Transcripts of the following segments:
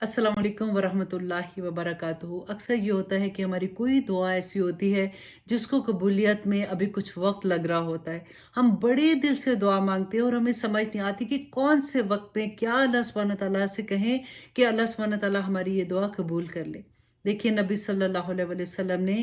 अस्सलाम वालेकुम वरहमतुल्लाहि वबरकातुहू। अक्सर ये होता है कि हमारी कोई दुआ ऐसी होती है जिसको कबूलियत में अभी कुछ वक्त लग रहा होता है। हम बड़े दिल से दुआ मांगते हैं और हमें समझ नहीं आती कि कौन से वक्त में क्या अल्लाह सुब्हानहू तआला से कहें कि अल्लाह सुब्हानहू तआला हमारी ये दुआ कबूल कर ले। देखिए नबी सल्लल्लाहु अलैहि वसल्लम ने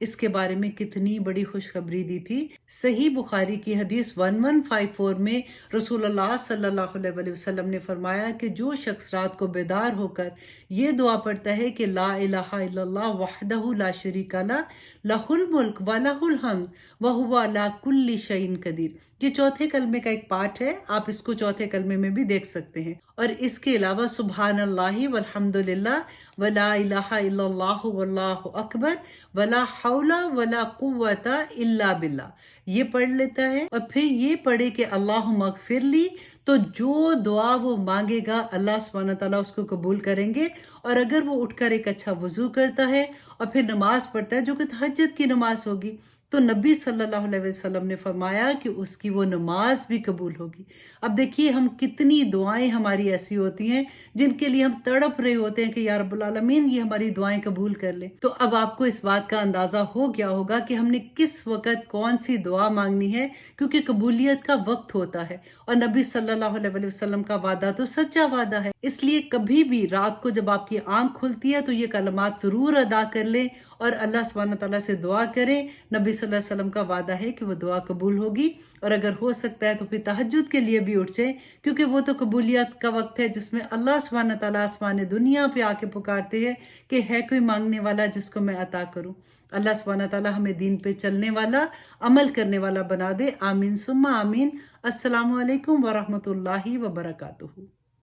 इसके बारे में कितनी बड़ी खुशखबरी दी थी। सही बुखारी की हदीस 1154 में रसूलुल्लाह सल्लल्लाहु अलैहि वसल्लम ने फरमाया कि जो शख्स रात को बेदार होकर ये दुआ पढ़ता है कि ला इलाहा इल्लल्लाह वहदहु ला शरीका ला लहुल मुल्क व लहुल हम्द व हुवा अला कुल्ली शैइन कदीर। ये चौथे कलमे का एक पार्ट है, आप इसको चौथे कलमे में भी देख सकते हैं। और इसके अलावा सुबहानल्लाहि वल्हम्दुलिल्लाह वला इलाहा इल्लल्लाहु वल्लाहु अकबर वला हौला वला कुव्वता इल्ला बिल्लाह ये पढ़ लेता है और फिर ये पढ़े कि अल्लाहुम्मा मगफिरली, तो जो दुआ वो मांगेगा अल्लाह सुब्हानहू तआला उसको कबूल करेंगे। और अगर वो उठकर एक अच्छा वजू करता है और फिर नमाज पढ़ता है जो कि तहज्जुद की नमाज होगी, तो नबी सल्लल्लाहु अलैहि वसल्लम ने फरमाया कि उसकी वो नमाज भी कबूल होगी। अब देखिए हम कितनी दुआएं हमारी ऐसी होती हैं जिनके लिए हम तड़प रहे होते हैं कि या रब्बुल आलमीन ये हमारी दुआएं कबूल कर ले। तो अब आपको इस बात का अंदाजा हो गया होगा कि हमने किस वक्त कौन सी दुआ मांगनी है, क्योंकि कबूलियत का वक्त होता है और नबी सल्लल्लाहु अलैहि वसल्लम का वादा तो सच्चा वादा है। इसलिए कभी भी रात को जब आपकी आंख खुलती है तो ये कलमात जरूर अदा कर लें और अल्लाह सुब्हानहू तआला से दुआ करें। नबी सल्लल्लाहु अलैहि वसल्लम का वादा है कि वो दुआ कबूल होगी। और अगर हो सकता है तो फिर तहज्जुद के लिए भी उठ जाए, क्योंकि वो तो कबूलियत का वक्त है जिसमें अल्लाह सुब्हानहू तआला आसमान दुनिया पे आके पुकारते हैं कि है कोई मांगने वाला जिसको मैं अता करूं। अल्लाह सुब्हानहू तआला हमें दीन पे चलने वाला, अमल करने वाला बना दे। आमीन सुम्मा आमीन। अस्सलामु अलैकुम वरहमतुल्लाहि वबरकातुहू।